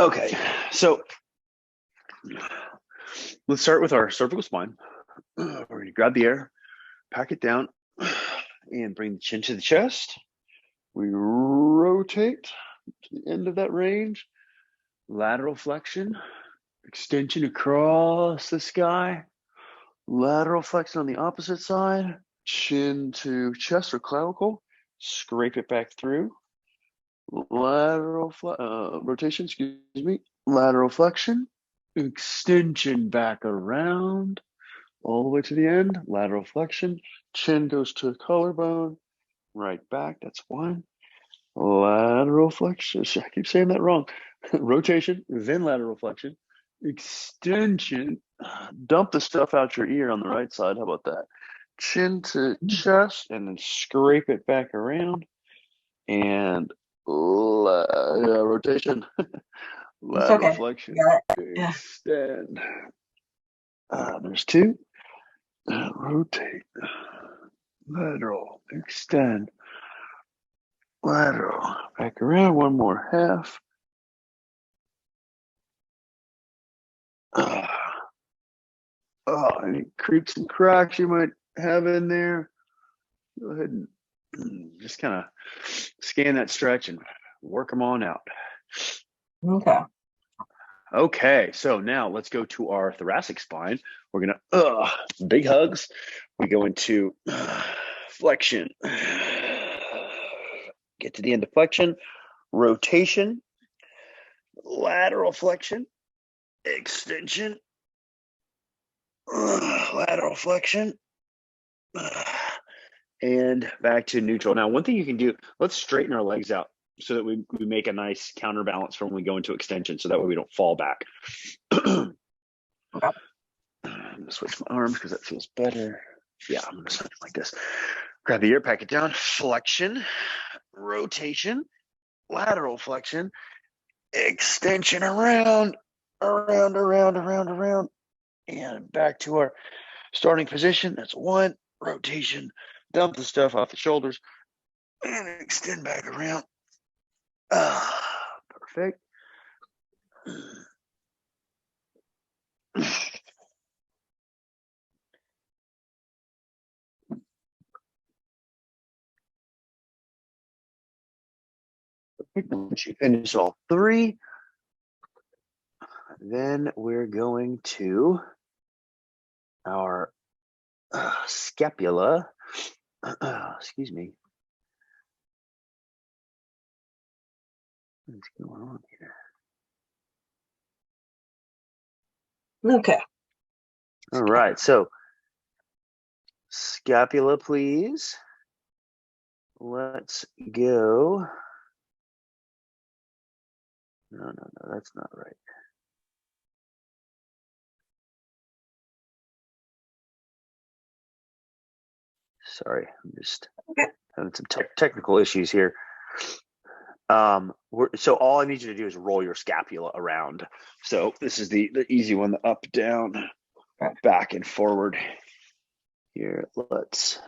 Okay, so let's start with our cervical spine. We're going to grab the air, pack it down, and bring the chin to the chest. We rotate to the end of that range, lateral flexion, extension across the sky, lateral flexion on the opposite side, chin to chest or clavicle, scrape it back through, lateral rotation, excuse me, lateral flexion, extension back around, all the way to the end, lateral flexion, chin goes to collarbone, right back, that's one. Lateral flexion, I keep saying that wrong. Rotation, then lateral flexion, extension, dump the stuff out your ear on the right side. How about that? Chin to chest, and then scrape it back around. And rotation, lateral flexion, extend. There's two. Rotate, lateral, extend, lateral, back around, one more half. Any creaks and cracks you might have in there, go ahead and just kind of scan that stretch and work them on out. Okay, so now let's go to our thoracic spine. We're gonna big hugs. We go into flexion. Get to the end of flexion, rotation, lateral flexion, extension, lateral flexion, and back to neutral. Now, one thing you can do, let's straighten our legs out so that we make a nice counterbalance for when we go into extension, so that way we don't fall back. I'm gonna switch my arms because that feels better. Yeah, I'm gonna switch like this. Grab the ear, pack it down, flexion, rotation, lateral flexion, extension around, and back to our starting position. That's one, rotation, dump the stuff off the shoulders, and extend back around. Perfect. Once you finish all three, then we're going to our scapula. Excuse me. What's going on here? Okay. All right. So scapula, please. Let's go. No, that's not right. Sorry, I'm just having some technical issues here. So all I need you to do is roll your scapula around. So this is the easy one, the up, down, back and forward. Here, let's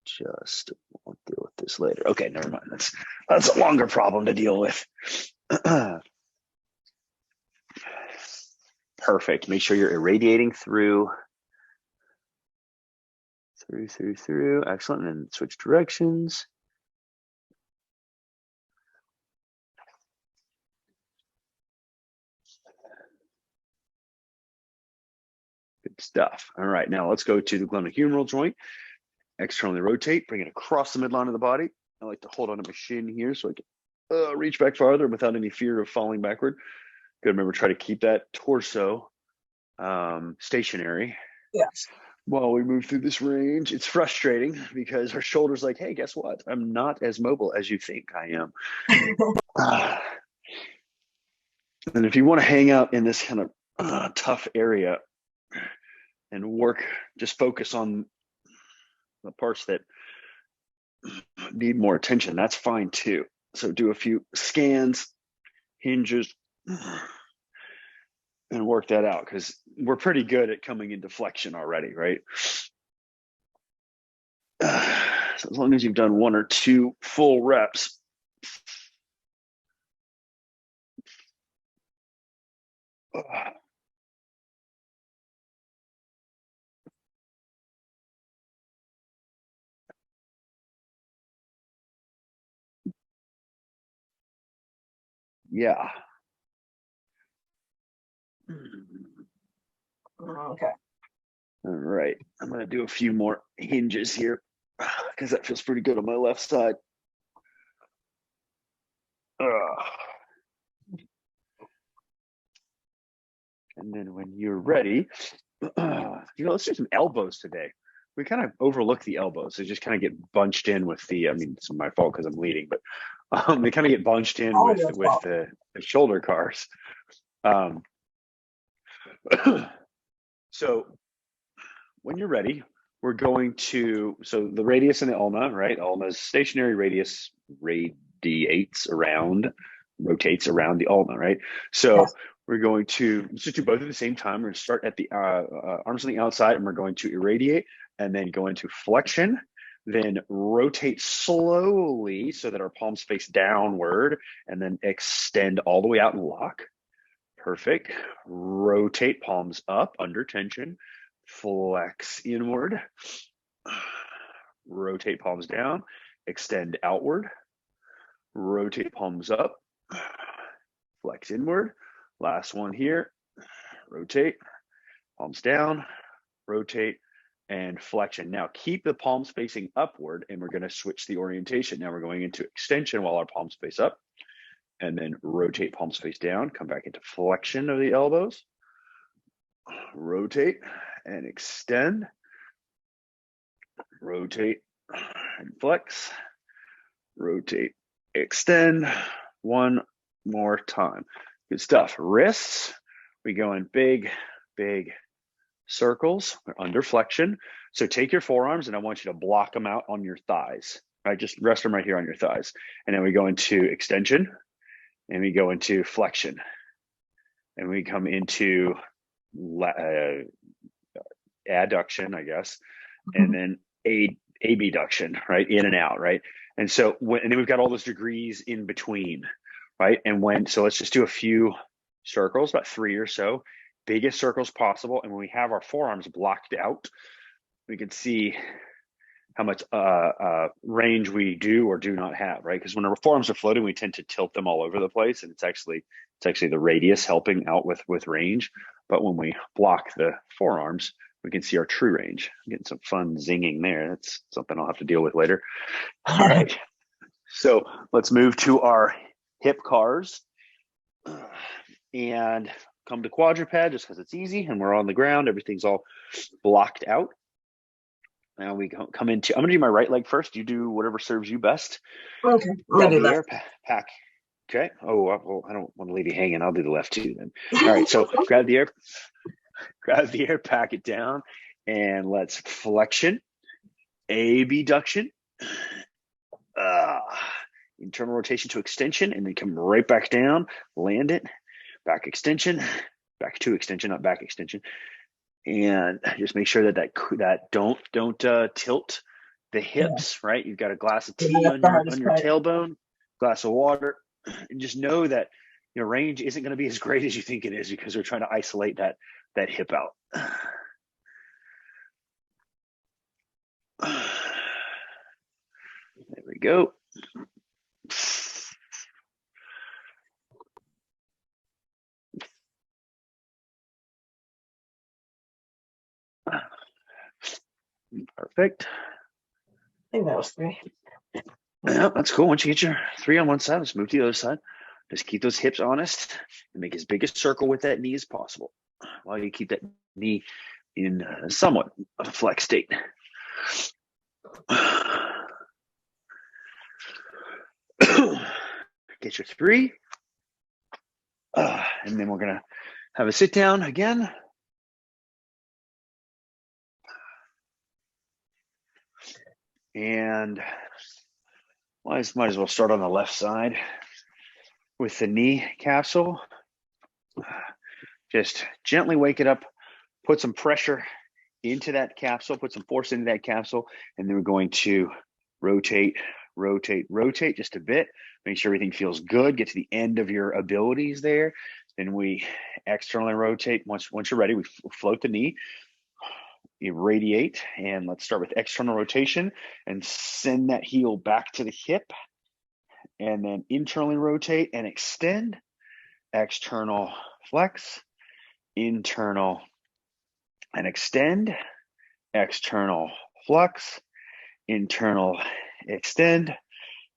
just, we'll deal with this later. Okay, never mind. That's a longer problem to deal with. Perfect. Make sure you're irradiating through. Excellent. And then switch directions. Good stuff. All right, now let's go to the glenohumeral joint. Externally rotate, bring it across the midline of the body. I like to hold on to my shin here so I can reach back farther without any fear of falling backward. Good, remember, try to keep that torso stationary. Yes. While we move through this range, it's frustrating because our shoulder's like, hey, guess what? I'm not as mobile as you think I am. And if you want to hang out in this kind of tough area and work, just focus on the parts that need more attention, that's fine too. So do a few scans, hinges, and work that out, because we're pretty good at coming into flexion already, right? So as long as you've done 1 or 2 full reps, Yeah. Okay. All right. I'm going to do a few more hinges here because that feels pretty good on my left side. And then when you're ready, let's do some elbows today. We kind of overlook the elbows. They just kind of get bunched in with the, I mean, it's my fault because I'm leading, but they kind of get bunched in All with your fault. the shoulder cars. So when you're ready, we're going to, so the radius in the ulna, right? Ulna's stationary radius rotates around the ulna, right? So Yes. we're going to, let's just do both at the same time. We're going to start at the arms on the outside, and we're going to irradiate and then go into flexion, then rotate slowly so that our palms face downward, and then extend all the way out and lock. Perfect. Rotate palms up under tension, flex inward, rotate palms down, extend outward, rotate palms up, flex inward. Last one here, rotate, palms down, rotate, and flexion. Now keep the palms facing upward, and we're going to switch the orientation. Now we're going into extension while our palms face up, and then rotate palms face down, come back into flexion of the elbows, rotate and extend, rotate and flex, rotate, extend. One more time. Good stuff. Wrists, we go in big circles under flexion. So take your forearms and I want you to block them out on your thighs. Right, just rest them right here on your thighs. And then we go into extension and we go into flexion. And we come into adduction, I guess, and then abduction, right? In and out, right? And so, and then we've got all those degrees in between, right? And so let's just do a few circles, about 3 or so, biggest circles possible. And when we have our forearms blocked out, we can see how much range we do or do not have, right? Because when our forearms are floating, we tend to tilt them all over the place, and it's actually the radius helping out with range. But when we block the forearms, we can see our true range. I'm getting some fun zinging there. That's something I'll have to deal with later. All right. So let's move to our hip cars and come to quadruped just because it's easy and we're on the ground. Everything's all blocked out. Now we come into, I'm going to do my right leg first. You do whatever serves you best. Okay. Grab the air, pack. Okay. Oh, well, I don't want to leave you hanging. I'll do the left too then. All right. So grab the air, pack it down, and let's flexion, abduction, internal rotation to extension, and then come right back down, land it, back extension, back to extension, not back extension. And just make sure that don't tilt the hips, right? You've got a glass of tea on your tailbone, glass of water, and just know that range isn't going to be as great as you think it is because we're trying to isolate that hip out. There we go. Perfect. I think that was 3. Yeah, that's cool. Once you get your 3 on one side, let's move to the other side. Just keep those hips honest and make as big a circle with that knee as possible while you keep that knee in somewhat of a flex state. Get your 3. And then we're going to have a sit down again. And might as well start on the left side with the knee capsule. Just gently wake it up, put some pressure into that capsule, put some force into that capsule, and then we're going to rotate just a bit. Make sure everything feels good. Get to the end of your abilities there. Then we externally rotate. Once you're ready, we float the knee, irradiate, and let's start with external rotation and send that heel back to the hip, and then internally rotate and extend, external flex, internal and extend, external flux, internal extend,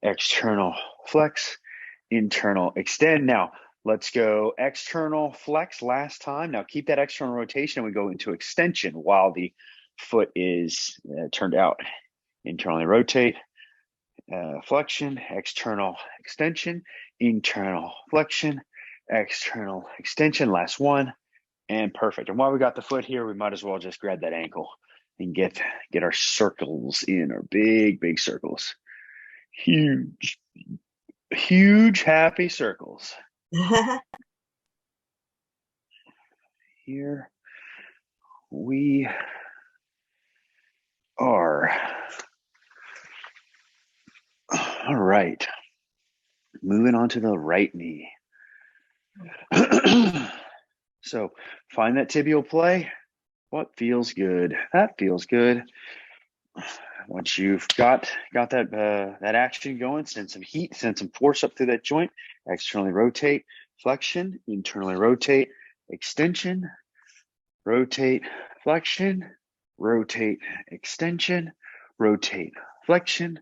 external flex, internal extend. Now let's go external flex last time. Now keep that external rotation and we go into extension while the foot is turned out. Internally rotate, flexion, external extension, internal flexion, external extension. Last one, and perfect. And while we got the foot here, we might as well just grab that ankle and get our circles in, our big circles. Huge happy circles. Here we are. All right. Moving on to the right knee. So find that tibial play. What feels good? That feels good. Once you've got that action going, send some heat, send some force up through that joint. Externally rotate, flexion, internally rotate, extension, rotate, flexion, rotate, extension, rotate, flexion,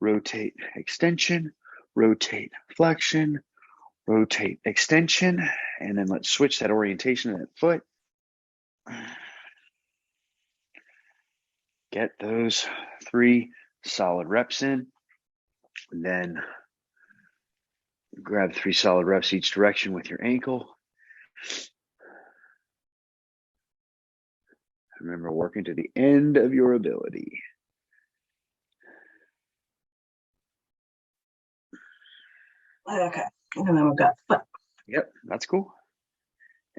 rotate, extension, rotate, flexion, rotate, extension, and then let's switch that orientation of that foot. Get those 3 solid reps in, and then grab 3 solid reps each direction with your ankle. Remember, working to the end of your ability. Okay, and then we've got foot. Yep, that's cool.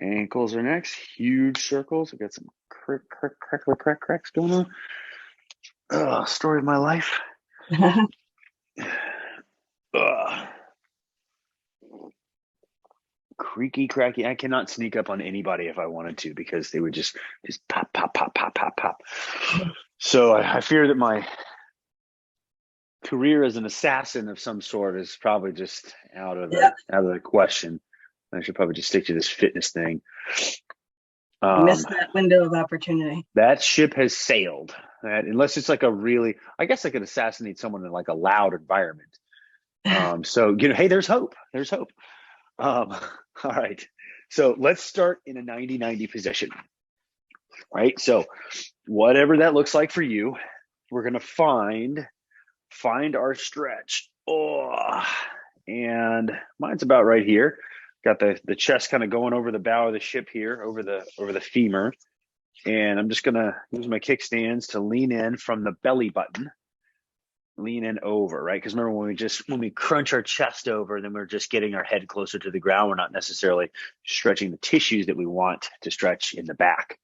Ankles are next. Huge circles. I've got some cracks going on. Story of my life. Creaky, cracky. I cannot sneak up on anybody if I wanted to because they would just pop. So I fear that my career as an assassin of some sort is probably just out of the question. I should probably just stick to this fitness thing. Missed that window of opportunity. That ship has sailed. Unless it's like I guess I could assassinate someone in like a loud environment. So, hey, there's hope. There's hope. All right. So let's start in a 90-90 position. Right. So whatever that looks like for you, we're going to find our stretch. And mine's about right here. Got the chest kind of going over the bow of the ship here, over the femur. And I'm just going to use my kickstands to lean in from the belly button. Lean in over, right? Because remember when we crunch our chest over, then we're just getting our head closer to the ground. We're not necessarily stretching the tissues that we want to stretch in the back.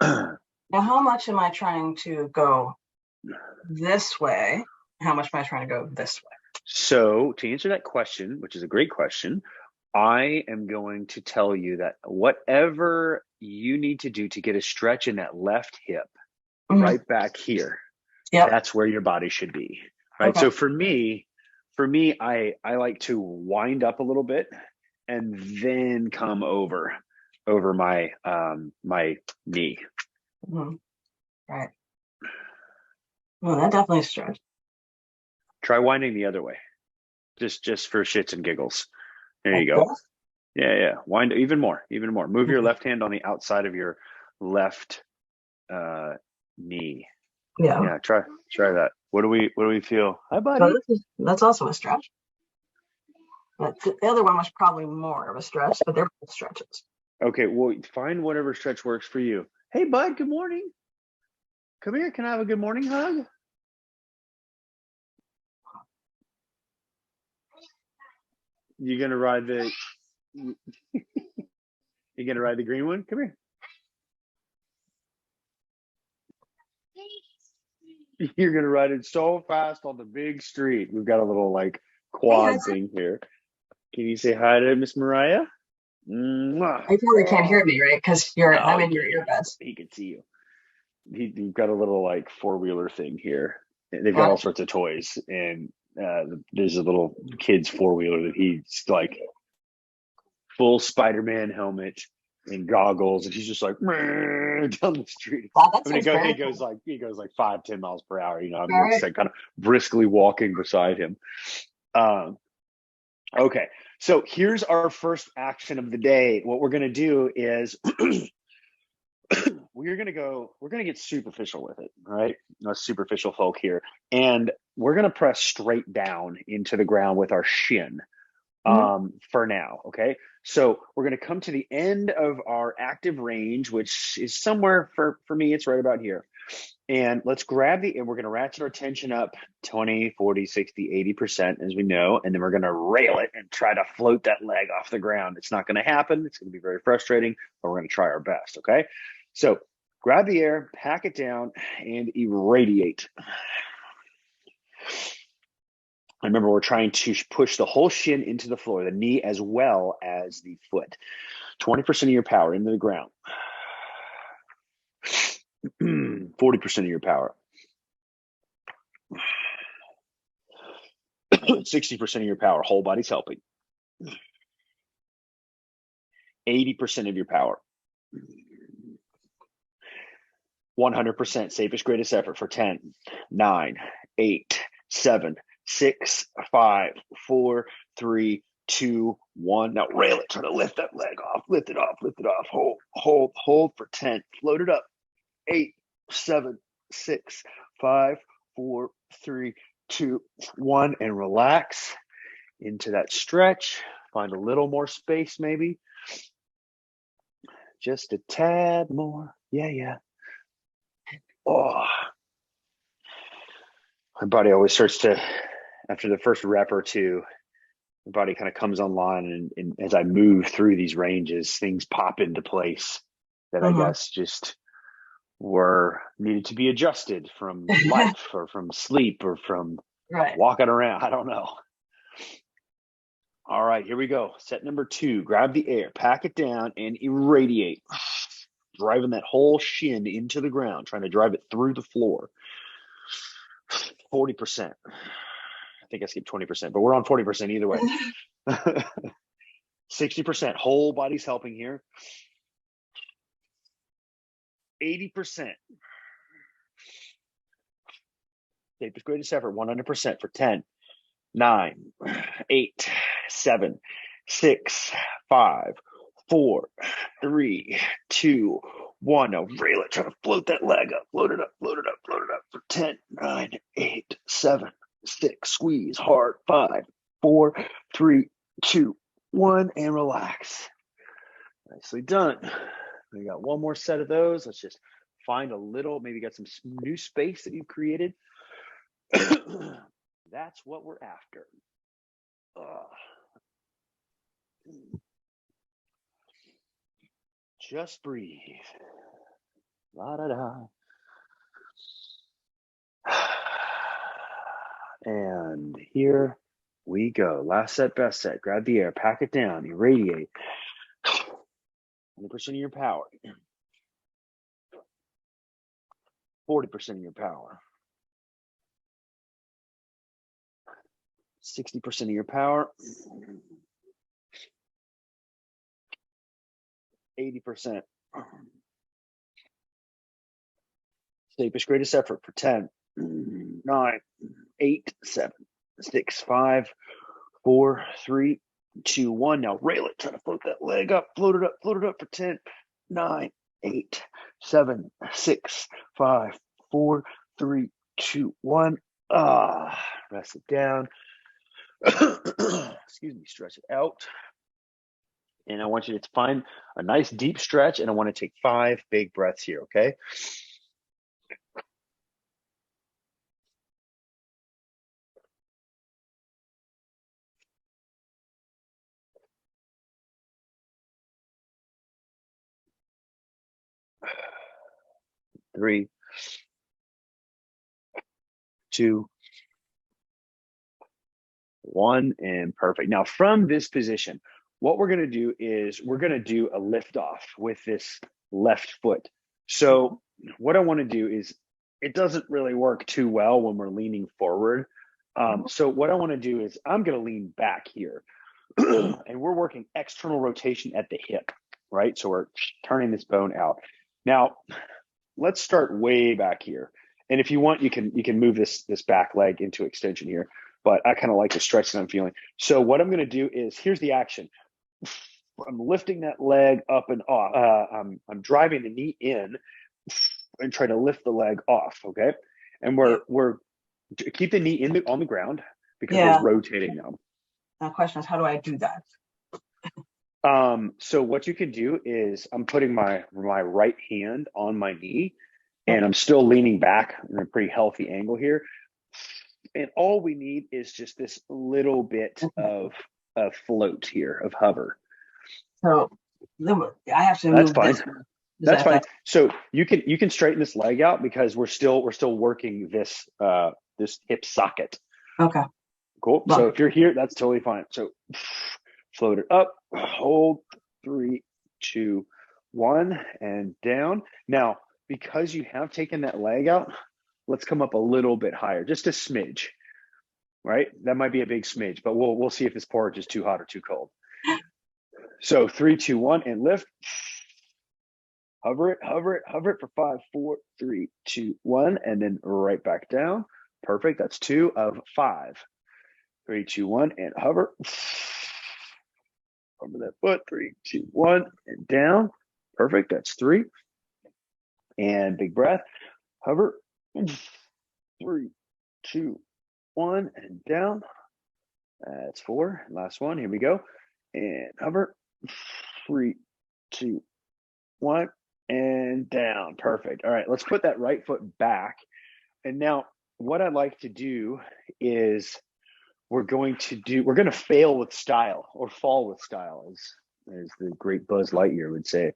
Now, how much am I trying to go this way? How much am I trying to go this way? So to answer that question, which is a great question, I am going to tell you that whatever you need to do to get a stretch in that left hip, right back here, that's where your body should be, right? Okay. So for me, I like to wind up a little bit and then come over my my knee. Right. Well, that definitely stretched. Try winding the other way, just for shits and giggles. There you go. Yeah. Wind even more. Move your left hand on the outside of your left knee. Yeah. Try that. What do we feel? Hi, buddy. That's also a stretch. But the other one was probably more of a stretch, but they're both stretches. Okay. Well, find whatever stretch works for you. Hey, bud. Good morning. Come here. Can I have a good morning hug? You gonna ride the green one? Come here. You're gonna ride it so fast on the big street. We've got a little like quad thing here. Can you say hi to Miss Mariah? Mwah. You probably can't hear Oh, me, right? Because no, I'm he in your can't hear you. earbuds. He can see you. You've got a little like four-wheeler thing here. They've got Yeah. all sorts of toys, and there's a little kid's four-wheeler that he's like full Spider-Man helmet and goggles, and he's just like down the street. Wow, that I mean, sounds very he goes like 5, 10 miles per hour. You know, I'm all just like kind of briskly walking beside him. Um, okay, so here's our first action of the day. What we're gonna do is we're gonna get superficial with it, right? Us superficial folk here, and we're gonna press straight down into the ground with our shin right. for now. Okay. So we're going to come to the end of our active range, which is somewhere for me, it's right about here. And let's grab and we're going to ratchet our tension up 20, 40, 60, 80%, as we know. And then we're going to rail it and try to float that leg off the ground. It's not going to happen. It's going to be very frustrating, but we're going to try our best. Okay. So grab the air, pack it down, and irradiate. Remember, we're trying to push the whole shin into the floor, the knee as well as the foot. 20% of your power into the ground. 40% of your power. 60% of your power. Whole body's helping. 80% of your power. 100% safest, greatest effort for 10, 9, 8, 7, 6, 5, 4, 3, 2, 1. Now rail it. Try to lift that leg off. Lift it off. Lift it off. Hold for 10. Float it up. 8, 7, 6, 5, 4, 3, 2, 1, and relax into that stretch. Find a little more space, maybe. Just a tad more. Yeah. Oh, my body always starts to, after the first rep or two, my body kind of comes online, and as I move through these ranges, things pop into place that I Mm-hmm. guess just were needed to be adjusted from life or from sleep or from Right. walking around. I don't know. All right, here we go. Set number 2. Grab the air, pack it down, and irradiate. Driving that whole shin into the ground, trying to drive it through the floor. 40%. I think I skipped 20%, but we're on 40% either way. 60%. Whole body's helping here. 80%. Safest, greatest effort. 100% for 10, 9, 8, 7, 6, 5, 4, 3, 2, 1. Now rail it. Try to float that leg up. Float it up. Float it up. Float it up for 10, 9, 8, 7, 6. Squeeze hard. 5, 4, 3, 2, 1, and relax. Nicely done. We got one more set of those. Let's just find a little, maybe got some new space that you've created. That's what we're after. Just breathe. La da da. And here we go. Last set, best set. Grab the air, pack it down, irradiate. 100% of your power. 40% of your power. 60% of your power. 80%. Safest, greatest effort for 10, 9, 8, 7, 6, 5, 4, 3, 2, 1. Now rail it. Try to float that leg up. Float it up. Float it up for 10, 9, 8, 7, 6, 5, 4, 3, 2, 1. Rest it down. Excuse me. Stretch it out. And I want you to find a nice deep stretch, and I want to take 5 big breaths here, okay? Three, 2, 1, and perfect. Now from this position, what we're going to do is we're going to do a lift off with this left foot. So what I want to do is, it doesn't really work too well when we're leaning forward. So what I want to do is I'm going to lean back here and we're working external rotation at the hip, right? So we're turning this bone out. Now, let's start way back here. And if you want, you can move this back leg into extension here, but I kind of like the stretch that I'm feeling. So what I'm going to do is, here's the action. I'm lifting that leg up and off. I'm driving the knee in and trying to lift the leg off. Okay. And we're keep the knee on the ground because we're rotating now. The question is, how do I do that? So what you can do is, I'm putting my right hand on my knee and I'm still leaning back in a pretty healthy angle here. And all we need is just this little bit of float here, of hover. So I have to That's move fine. this. That's fine. So you can straighten this leg out because we're still working this hip socket. Okay. Cool. So if you're here, that's totally fine. So float it up, hold, 3, 2, 1, and down. Now, because you have taken that leg out, let's come up a little bit higher, just a smidge, right? That might be a big smidge, but we'll see if this porridge is too hot or too cold. So 3, 2, 1, and lift. Hover it for 5, 4, 3, 2, 1, and then right back down. Perfect. That's 2 of 5. 3, 2, 1, and hover. Over that foot. 3, 2, 1, and down. Perfect. That's 3. And big breath. Hover. 3, 2, 1, and down. That's 4. Last one. Here we go. And hover. 3, 2, 1, and down. Perfect. All right. Let's put that right foot back. And now what I'd like to do is, we're going to fail with style, or fall with style, as the great Buzz Lightyear would say.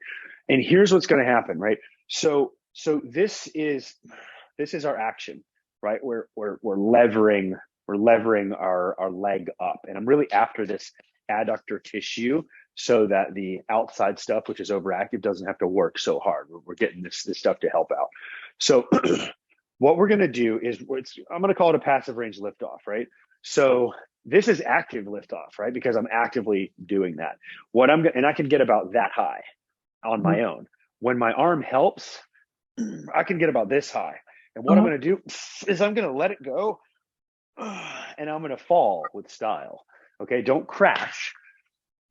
And here's what's going to happen, right? So this is our action, right? We're levering our leg up, and I'm really after this adductor tissue so that the outside stuff, which is overactive, doesn't have to work so hard. We're getting this stuff to help out. So what we're going to do is, I'm going to call it a passive range liftoff, right? So this is active liftoff, right? Because I'm actively doing that. And I can get about that high on my own. When my arm helps, I can get about this high. And what I'm going to do is, I'm going to let it go, and I'm going to fall with style. Okay, don't crash,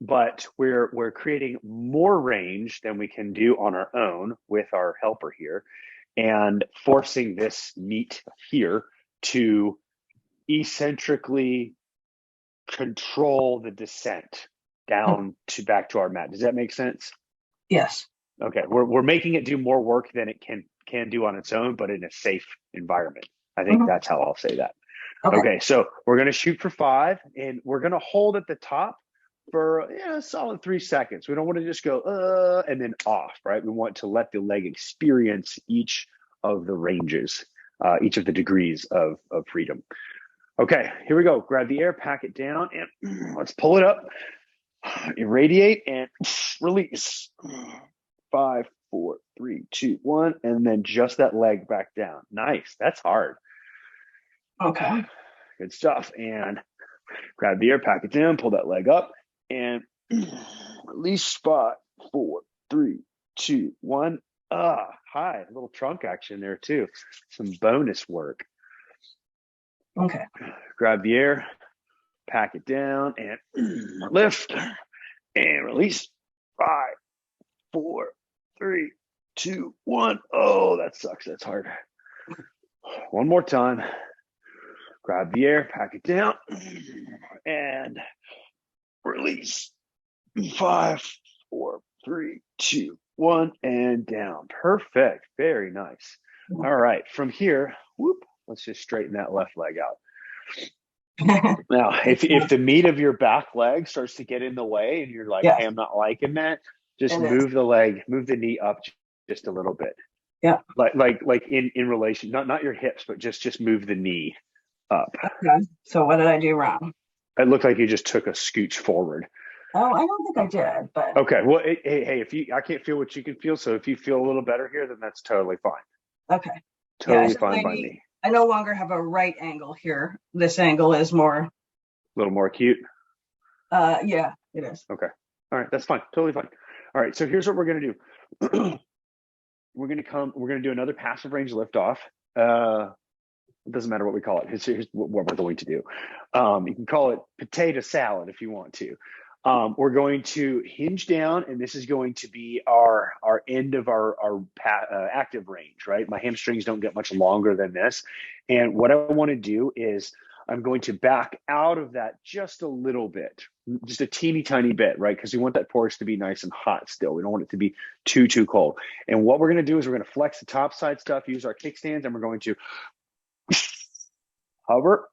but we're creating more range than we can do on our own with our helper here, and forcing this meat here to eccentrically control the descent down to back to our mat. Does that make sense? Yes. Okay, we're making it do more work than it can do on its own, but in a safe environment. I think that's how I'll say that. Okay, so we're going to shoot for 5, and we're going to hold at the top for a solid 3 seconds. We don't want to just go and then off, right? We want to let the leg experience each of the ranges, each of the degrees of freedom. Okay, here we go. Grab the air, pack it down, and let's pull it up. Irradiate and release. 5, 4, 3, 2, 1, and then just that leg back down. Nice. That's hard. Okay. Good stuff. And grab the air, pack it down, pull that leg up, and release. 5, 4, 3, 2, 1. Hi. A little trunk action there too. Some bonus work. Okay. Grab the air, pack it down, and lift and release. 5, 4, 3, 2, 1. Oh, that sucks. That's hard. One more time. Grab the air, pack it down, and release. 5, 4, 3, 2, 1, and down. Perfect. Very nice. All right. From here, let's just straighten that left leg out. Now, if the meat of your back leg starts to get in the way and you're like, hey, I'm not liking that, just move the knee up just a little bit. Yeah. Like in relation, not your hips, but just move the knee up. Okay. So what did I do wrong? It looked like you just took a scooch forward. Oh, I don't think I did, but Okay. Well, hey, I can't feel what you can feel. So if you feel a little better here, then that's totally fine. okay. Yeah, Totally so fine by me. I no longer have a right angle here. This angle is more, A little more acute. yeah, it is. Okay. All right. That's fine. Totally fine. All right. So here's what we're going to do. We're going to do another passive range liftoff. It doesn't matter what we call it. Here's what we're going to do. You can call it potato salad if you want to. We're going to hinge down, and this is going to be our end of our active range, right? My hamstrings don't get much longer than this. And what I want to do is I'm going to back out of that just a little bit, just a teeny tiny bit, right? Because we want that porch to be nice and hot still. We don't want it to be too cold. And what we're going to do is we're going to flex the top side stuff, use our kickstands, and we're going to hover,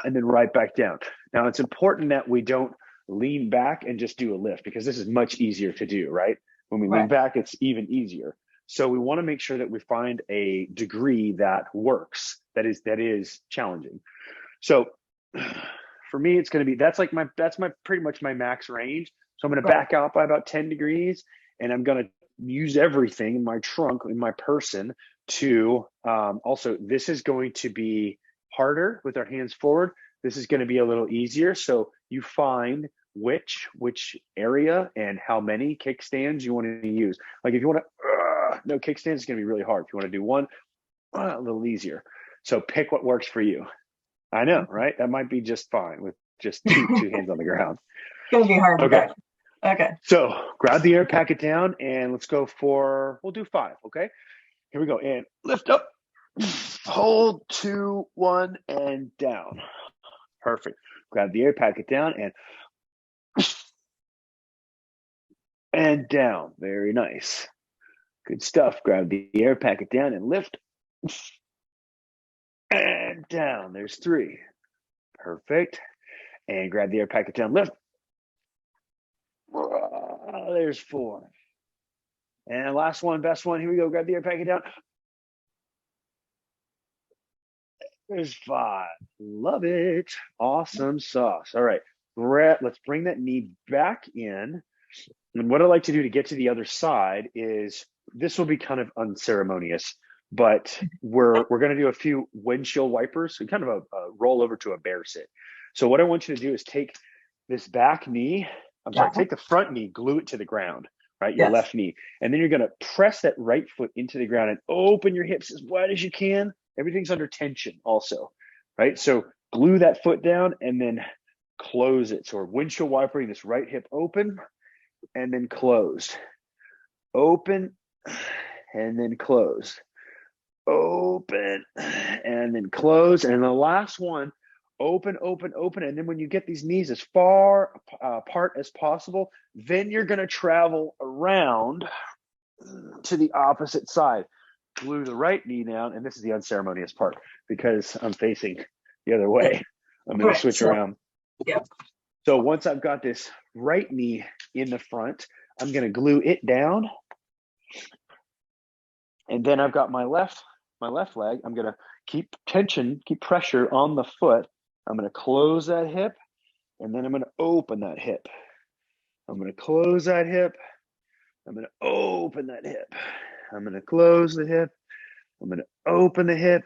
and then right back down. Now, it's important that we don't lean back and just do a lift, because this is much easier to do, right? When we lean Right. back, it's even easier. So we want to make sure that we find a degree that works, that is challenging. So for me, it's going to be, that's pretty much my max range. So I'm going to Right. back out by about 10 degrees, and I'm going to use everything in my trunk, in my person to, also, this is going to be harder with our hands forward. This is going to be a little easier. So you find which area and how many kickstands you want to use. Like if you want to, no, kickstands is going to be really hard. If you want to do one, a little easier. So pick what works for you. I know, right? That might be just fine with just two hands on the ground. It's gonna be hard to Okay. pick. Okay. So grab the air, pack it down, and let's go we'll do 5. Okay. Here we go. And lift up, hold, 2, 1, and down. Perfect. Grab the air, pack it down, and down. Very nice. Good stuff. Grab the air, pack it down, and lift. And down. There's 3. Perfect. And grab the air, pack it down, lift. There's 4. And last one, best one. Here we go. Grab the air, pack it down. There's 5. Love it. Awesome sauce. All right. Let's bring that knee back in. And what I like to do to get to the other side is, this will be kind of unceremonious, but we're going to do a few windshield wipers. So kind of a roll over to a bear sit. So what I want you to do is take this back knee, take the front knee, glue it to the ground, right? Your left knee. And then you're going to press that right foot into the ground and open your hips as wide as you can. Everything's under tension also, right? So glue that foot down and then close it. So we're windshield wipering this right hip open and then closed. Open and then closed. Open and then close. And the last one, open. And then when you get these knees as far apart as possible, then you're going to travel around to the opposite side. Glue the right knee down. And this is the unceremonious part because I'm facing the other way. I'm going to switch around. Yeah. So once I've got this right knee in the front, I'm going to glue it down. And then I've got my left leg. I'm going to keep pressure on the foot. I'm going to close that hip, and then I'm going to open that hip. I'm going to close that hip. I'm going to open that hip. I'm going to close the hip. I'm going to open the hip.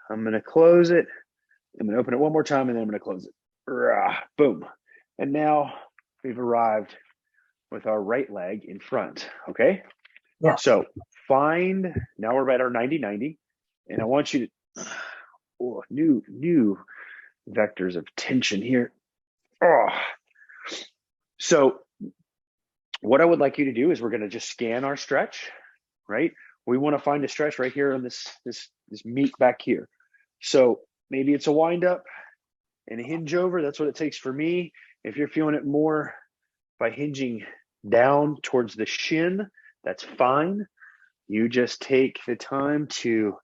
I'm going to close it. I'm going to open it one more time, and then I'm going to close it. Boom. And now we've arrived with our right leg in front, okay? Yeah. So now we're at our 90-90, and I want you to, new vectors of tension here. So what I would like you to do is we're going to just scan our stretch, right? We want to find a stretch right here on this meat back here. So maybe it's a wind up and a hinge over. That's what it takes for me. If you're feeling it more by hinging down towards the shin, that's fine. You just take the time to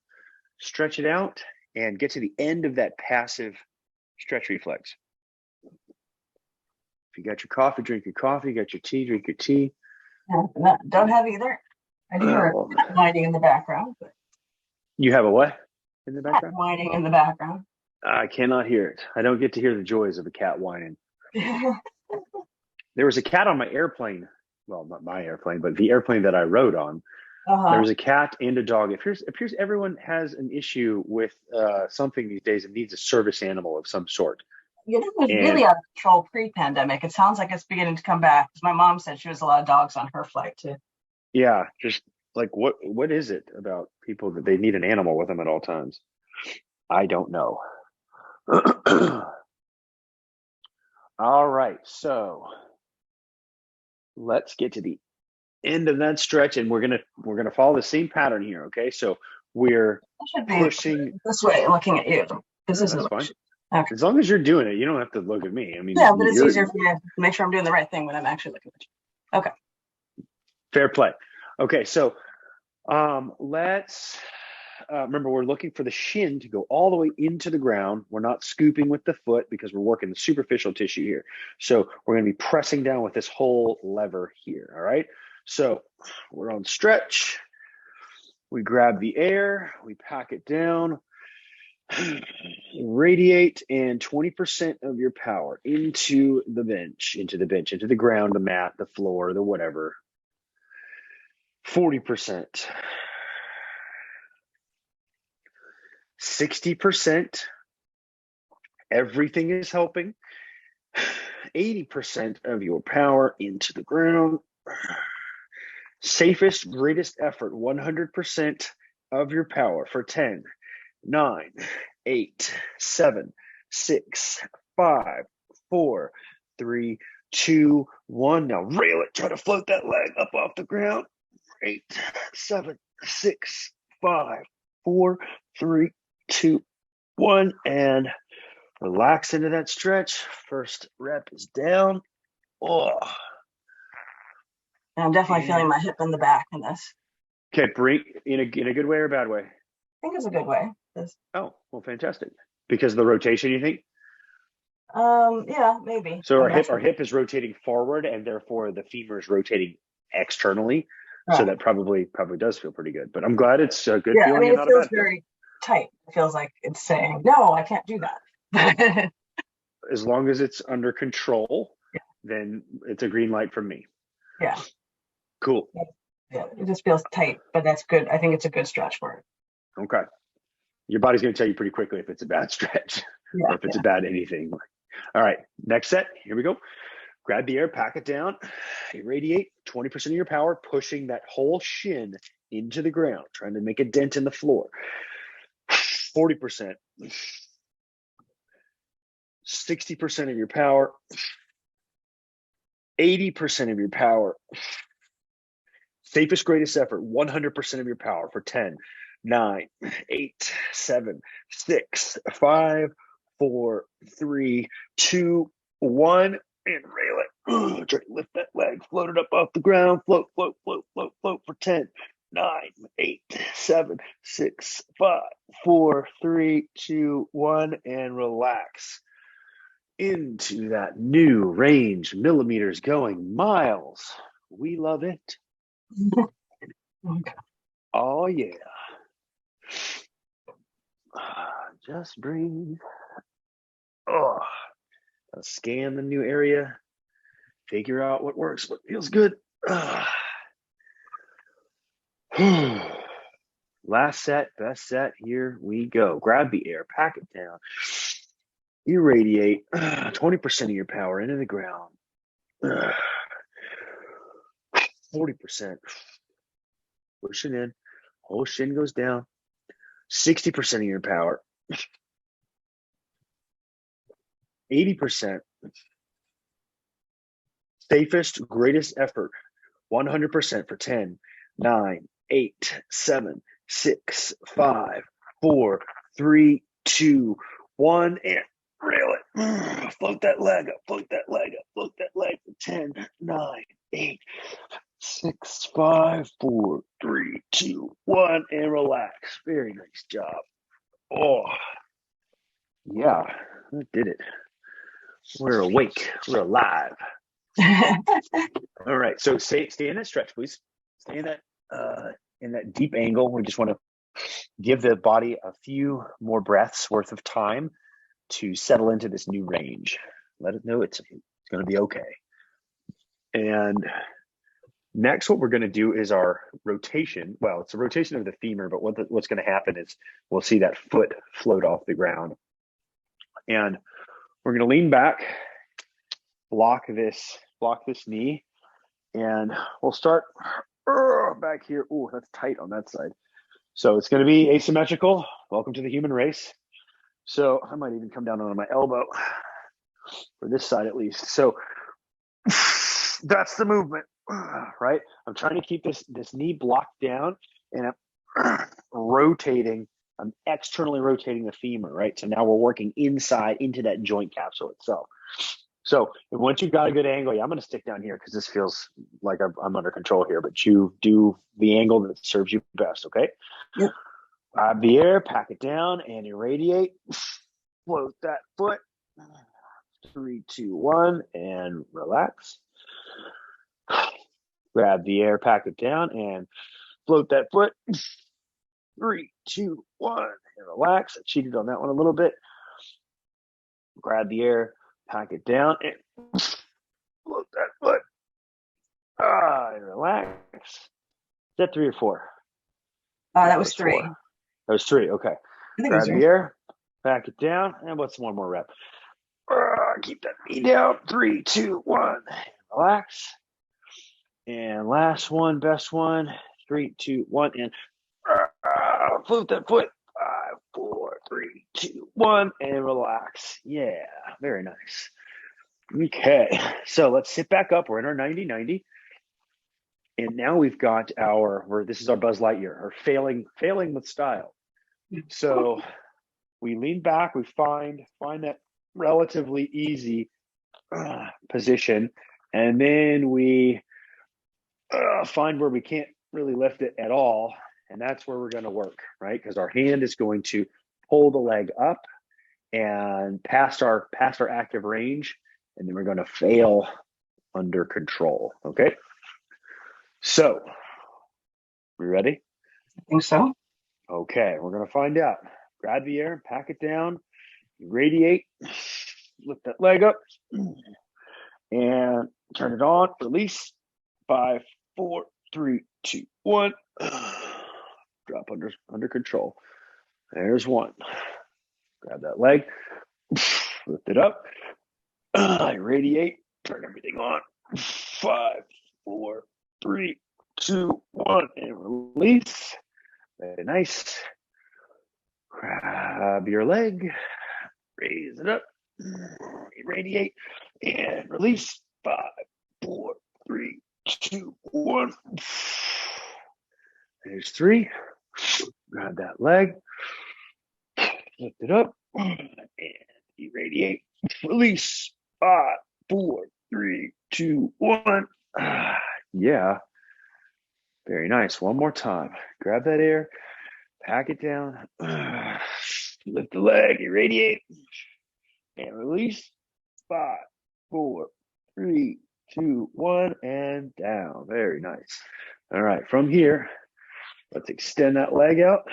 stretch it out and get to the end of that passive stretch reflex. If you got your coffee, drink your coffee. You got your tea, drink your tea. Don't have either. I do hear a cat whining in the background. But you have a what in the background? Cat whining in the background. I cannot hear it. I don't get to hear the joys of a cat whining. There was a cat on my airplane. Well, not my airplane, but the airplane that I rode on. There was a cat and a dog. It appears everyone has an issue with something these days and needs a service animal of some sort. You know, it was And really out of control pre-pandemic. It sounds like it's beginning to come back. Because my mom said she was a lot of dogs on her flight too. yeah, just like what is it about people that they need an animal with them at all times? I don't know. All right, so let's get to the end of that stretch, and we're gonna follow the same pattern here. Okay, so we're pushing this way, looking at you. This is fine. Okay. As long as you're doing it, you don't have to look at me. I mean, yeah, but it's easier for me to make sure I'm doing the right thing when I'm actually looking at you. Okay. Fair play. Okay, so let's remember we're looking for the shin to go all the way into the ground. We're not scooping with the foot because we're working the superficial tissue here. So we're going to be pressing down with this whole lever here. All right. So we're on stretch. We grab the air, we pack it down, radiate, and 20% of your power into the bench, into the ground, the mat, the floor, the whatever. 40%. 60%. Everything is helping. 80% of your power into the ground. Safest, greatest effort, 100% of your power for 10, 9, 8, 7, 6, 5, 4, 3, 2, 1. Now rail it. Try to float that leg up off the ground. 8, 7, 6, 5, 4, 3, 2, 1. And relax into that stretch. First rep is down. Oh. I'm definitely feeling my hip in the back in this. Okay, bring in a good way or a bad way? I think it's a good way. Oh, well, fantastic. Because of the rotation, you think? Yeah, maybe. So our hip is rotating forward, and therefore the femur is rotating externally. Right. So that probably does feel pretty good. But I'm glad it's a good feeling. I mean, it feels very tight. It feels like it's saying, "No, I can't do that." As long as it's under control, then it's a green light from me. Yeah. Cool. Yeah, it just feels tight, but that's good. I think it's a good stretch for it. Okay. Your body's going to tell you pretty quickly if it's a bad stretch or if it's a bad anything. All right, next set. Here we go. Grab the air, pack it down, irradiate 20% of your power, pushing that whole shin into the ground, trying to make a dent in the floor. 40%. 60% of your power. 80% of your power. Safest, greatest effort, 100% of your power for 10, 9, 8, 7, 6, 5, 4, 3, 2, 1, and rail it. Try to lift that leg, float it up off the ground, float, float, float, float, float for 10, 9, 8, 7, 6, 5, 4, 3, 2, 1, and relax into that new range, millimeters going miles. We love it. Oh yeah. Just breathe. Oh, scan the new area. Figure out what works, what feels good. Last set, best set. Here we go. Grab the air, pack it down. Irradiate 20% of your power into the ground. 40%. Pushing in. Whole shin goes down. 60% of your power. 80%. Safest, greatest effort. 100% for 10, 9, 8, 7, 6, 5, 4, 3, 2, 1, and rail it. Float that leg up, float that leg up, float that leg for 10, 9, 8, 6, 5, 4, 3, 2, 1, and relax. Very nice job. Oh, yeah, that did it. We're awake. We're alive. All right, so stay in that stretch, please. Stay in that deep angle. We just want to give the body a few more breaths worth of time to settle into this new range. Let it know it's going to be okay. And next, what we're going to do is our rotation. Well, it's a rotation of the femur, but what's going to happen is we'll see that foot float off the ground. And we're going to lean back, block this knee, and we'll start back here. Ooh, that's tight on that side. So it's going to be asymmetrical. Welcome to the human race. So I might even come down on my elbow for this side at least. So that's the movement, right? I'm trying to keep this knee blocked down, and I'm rotating. I'm externally rotating the femur, right? So now we're working inside into that joint capsule itself. So once you've got a good angle, I'm going to stick down here because this feels like I'm under control here, but you do the angle that serves you best, okay? Yep. Grab the air, pack it down, and irradiate. Float that foot. 3, 2, 1, and relax. Grab the air, pack it down, and float that foot. 3, 2, 1, and relax. I cheated on that one a little bit. Grab the air, pack it down, and float that foot. And relax. Is that 3 or 4? That was 3. 4. That was 3. Okay. Grab the air, pack it down, and what's one more rep? Keep that knee down. 3, 2, 1. Relax. And last one, best one. 3, 2, 1, and float that foot. 5, 4, 3, 2, 1, and relax. Yeah, very nice. Okay, so let's sit back up. We're in our 90-90. And now we've got this is our Buzz Lightyear, our failing with style. So we lean back, we find that relatively easy position, and then we find where we can't really lift it at all, and that's where we're going to work, right? Because our hand is going to pull the leg up and past our active range, and then we're going to fail under control. Okay, so we ready? I think so. Okay, we're going to find out. Grab the air, pack it down, irradiate, lift that leg up, and turn it on. Release. 5, 4, 3, 2, 1. Drop under control. There's one. Grab that leg, lift it up, irradiate, turn everything on. 5, 4, 3, 2, 1, and release. Very nice. Grab your leg, raise it up, irradiate, and release. 5, 4, 3, 2, 1. There's 3. Grab that leg, lift it up, and irradiate. Release. 5, 4, 3, 2, 1. Yeah. Very nice. One more time. Grab that air, pack it down, lift the leg, irradiate, and release. 5, 4, 3, 2, 1, and down. Very nice. All right. From here, let's extend that leg out.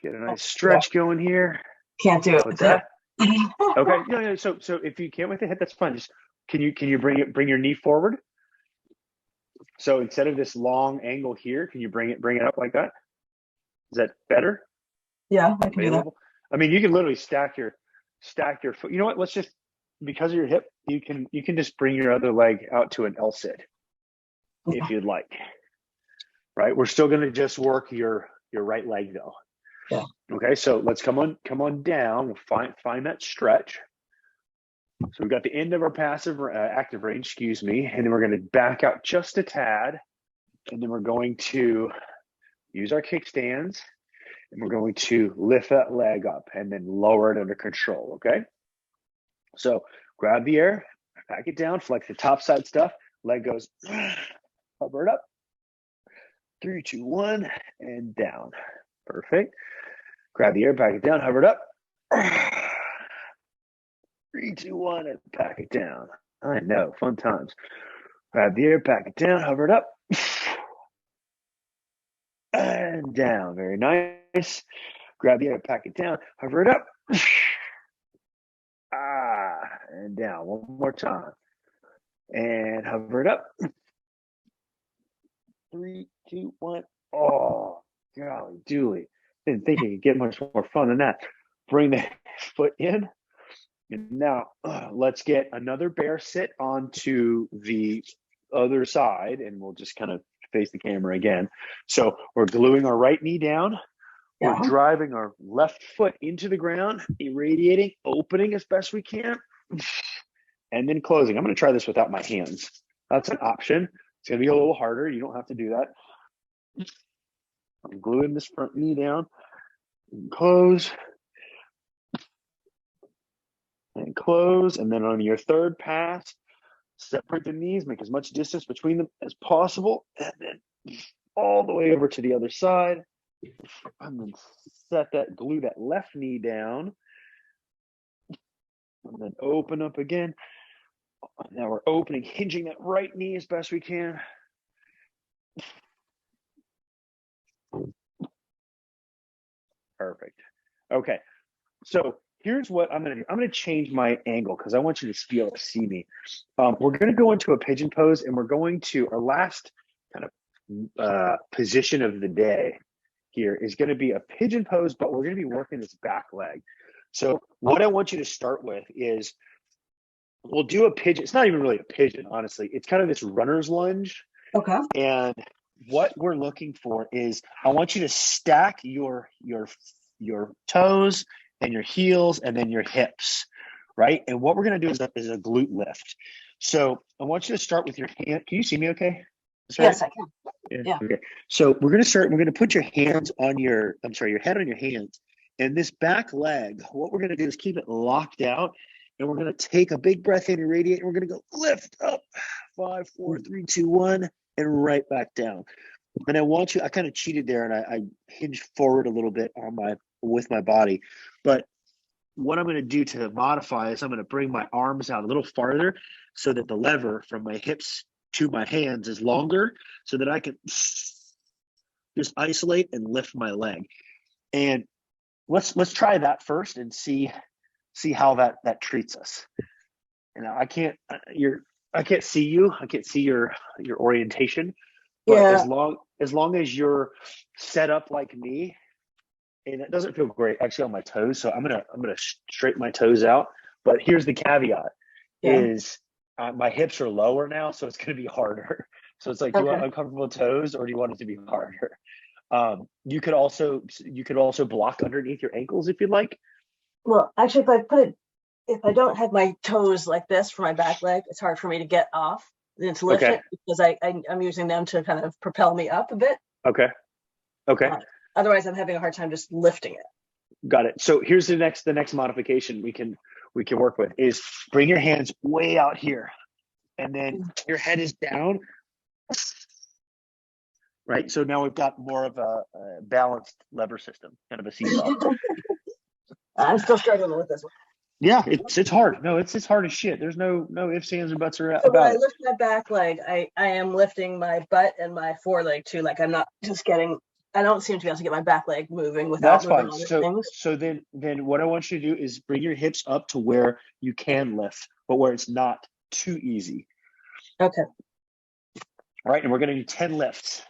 Get a nice stretch going here. Can't do it. What's that? Okay. No. So if you can't with the hip, that's fine. Just can you bring your knee forward? So instead of this long angle here, can you bring it up like that? Is that better? Yeah, I can do that. I mean, you can literally stack your foot. You know what? Let's just, because of your hip, you can just bring your other leg out to an L-sit if you'd like. Right? We're still going to just work your right leg though. Yeah. Okay. So let's come on down. We'll find that stretch. So we've got the end of our active range, and then we're going to back out just a tad, and then we're going to use our kickstands, and we're going to lift that leg up and then lower it under control. Okay. So grab the air, pack it down, flex the top side stuff, leg goes, hover it up. 3, 2, 1, and down. Perfect. Grab the air, pack it down, hover it up. 3, 2, 1, and pack it down. I know, fun times. Grab the air, pack it down, hover it up. And down. Very nice. Grab the air, pack it down, hover it up. And down. One more time. And hover it up. 3, 2, 1. Oh, golly dooly. Didn't think it could get much more fun than that. Bring the foot in. And now let's get another bear sit onto the other side, and we'll just kind of face the camera again. So we're gluing our right knee down. We're driving our left foot into the ground, irradiating, opening as best we can, and then closing. I'm going to try this without my hands. That's an option. It's going to be a little harder. You don't have to do that. I'm gluing this front knee down, and close, and close. And then on your third pass, separate the knees, make as much distance between them as possible, and then all the way over to the other side. And then glue that left knee down, and then open up again. Now we're opening, hinging that right knee as best we can. Perfect. Okay, so here's what I'm going to do. I'm going to change my angle because I want you to be able to see me. We're going to go into a pigeon pose, and we're going to, our last kind of position of the day here is going to be a pigeon pose, but we're going to be working this back leg. So what I want you to start with is, we'll do a pigeon. It's not even really a pigeon, honestly. It's kind of this runner's lunge. Okay. And what we're looking for is, I want you to stack your toes and your heels and then your hips, right? And what we're going to do is a glute lift. So I want you to start with your hand. Can you see me okay? Yes, I can. Yeah. Okay. So we're going to start. We're going to put your hands on your head on your hands. And this back leg, what we're going to do is keep it locked out. And we're going to take a big breath in and radiate. And we're going to go lift up. 5, 4, 3, 2, 1, and right back down. And I kind of cheated there, and I hinged forward a little bit with my body. But what I'm going to do to modify is I'm going to bring my arms out a little farther so that the lever from my hips to my hands is longer, so that I can just isolate and lift my leg. And let's try that first and see how that treats us. And I can't see you. I can't see your orientation. But as long as you're set up like me, and it doesn't feel great actually on my toes, so I'm gonna straighten my toes out. But here's the caveat: is my hips are lower now, so it's gonna be harder. So it's like, do you want uncomfortable toes, or do you want it to be harder? You could also block underneath your ankles if you'd like. Well, actually, if I don't have my toes like this for my back leg, it's hard for me to get off and to lift it, because I'm using them to kind of propel me up a bit. Okay. Otherwise, I'm having a hard time just lifting it. Got it. So here's the next modification we can work with is, bring your hands way out here, and then your head is down. Right. So now we've got more of a balanced lever system, kind of a seesaw. I'm still struggling with this one. Yeah, it's hard. No, it's hard as shit. There's no ifs, ands, and buts about it. So when I it. lift my back leg, I am lifting my butt and my foreleg too. Like, I'm not just I don't seem to be able to get my back leg moving without moving other things. So then what I want you to do is bring your hips up to where you can lift, but where it's not too easy. Okay. All right, and we're going to do 10 lifts.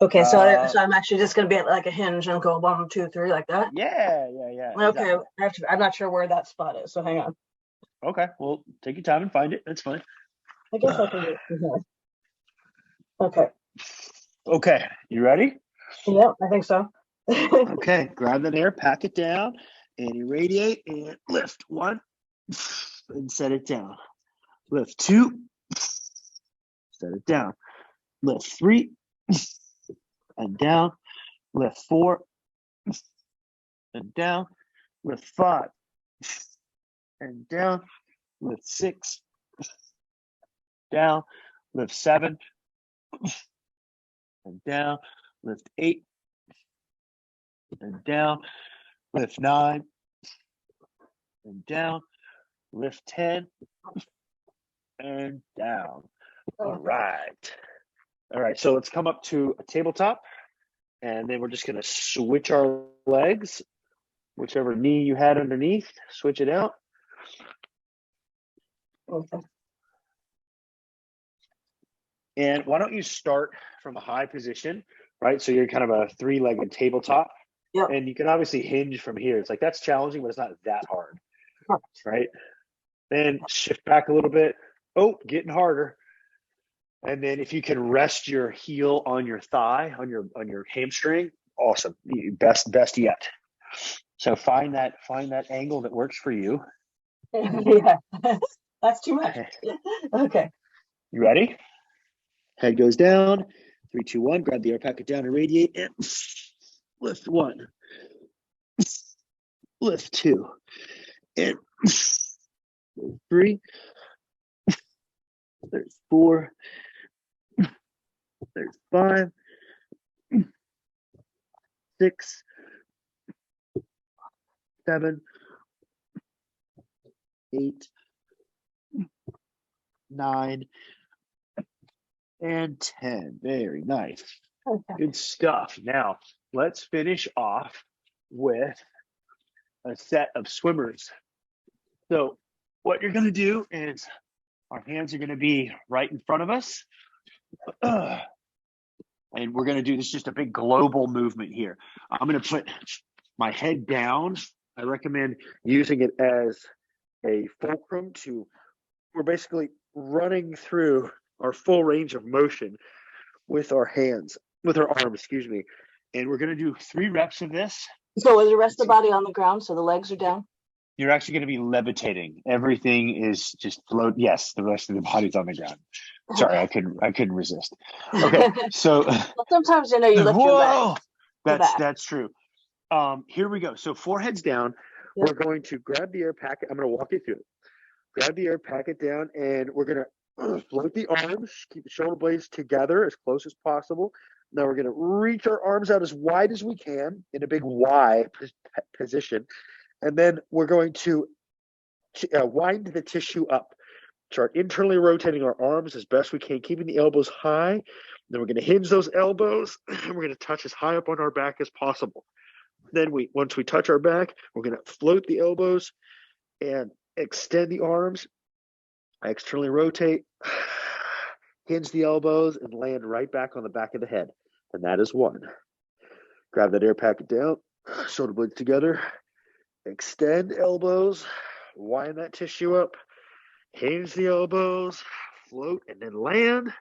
Okay, so I'm actually just going to be at like a hinge and go 1, 2, 3 like that? Yeah. Okay, exactly. I'm not sure where that spot is, so hang on. Okay, well, take your time and find it. That's fine. I guess I can do it. Okay. Okay, you ready? Yep, I think so. Okay, grab that air, pack it down, and irradiate, and lift 1, and set it down. Lift 2, set it down. Lift 3, and down. Lift 4, and down. Lift 5, and down. Lift 6, down. Lift 7, and down. Lift 8, and down. Lift 9, and down. Lift 10, and down. All right, so let's come up to a tabletop, and then we're just going to switch our legs. Whichever knee you had underneath, switch it out. Okay. And why don't you start from a high position, right? So you're kind of a 3-legged tabletop. Yep. And you can obviously hinge from here. It's like, that's challenging, but it's not that hard, right? Then shift back a little bit. Oh, getting harder. And then if you can rest your heel on your thigh, on your hamstring, awesome. Best yet. So find that angle that works for you. Yeah, that's too much. Okay. You ready? Head goes down. 3, 2, 1. Grab the air packet down and radiate. And lift 1. Lift 2. And 3. There's 4. There's 5. 6. 7. 8. 9. And 10. Very nice. Okay. Good stuff. Now, let's finish off with a set of swimmers. So what you're going to do is our hands are going to be right in front of us. And we're going to do this, just a big global movement here. I'm going to put my head down. I recommend using it as a fulcrum we're basically running through our full range of motion with our hands, with our arms, excuse me. And we're going to do 3 reps of this. So is the rest of the body on the ground? So the legs are down? You're actually going to be levitating. Everything is just float. Yes, the rest of the body's on the ground. Sorry, I couldn't resist. Okay, so well, sometimes you lift your leg. That's true. Here we go. So foreheads down. Yep. We're going to grab the air packet. I'm going to walk you through it. Grab the air packet down, and we're going to float the arms. Keep the shoulder blades together as close as possible. Now we're going to reach our arms out as wide as we can in a big Y position. And then we're going to wind the tissue up. Start internally rotating our arms as best we can, keeping the elbows high. Then we're going to hinge those elbows, and we're going to touch as high up on our back as possible. Then once we touch our back, we're going to float the elbows and extend the arms. Externally rotate, hinge the elbows, and land right back on the back of the head. And that is 1. Grab that air packet down, shoulder blades together. Extend elbows, wind that tissue up, hinge the elbows, float, and then land.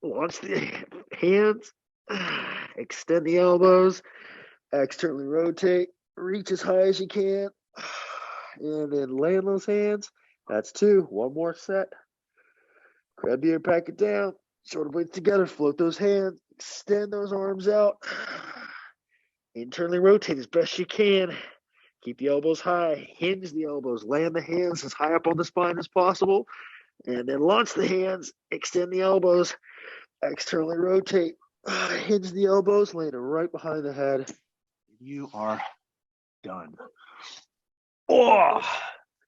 Launch the hands, extend the elbows, externally rotate, reach as high as you can, and then land those hands. That's 2. 1 more set. Grab the air packet down, shoulder blades together, float those hands, extend those arms out, internally rotate as best you can. Keep the elbows high, hinge the elbows, land the hands as high up on the spine as possible, and then launch the hands, extend the elbows, externally rotate, hinge the elbows, land it right behind the head. You are done. Oh,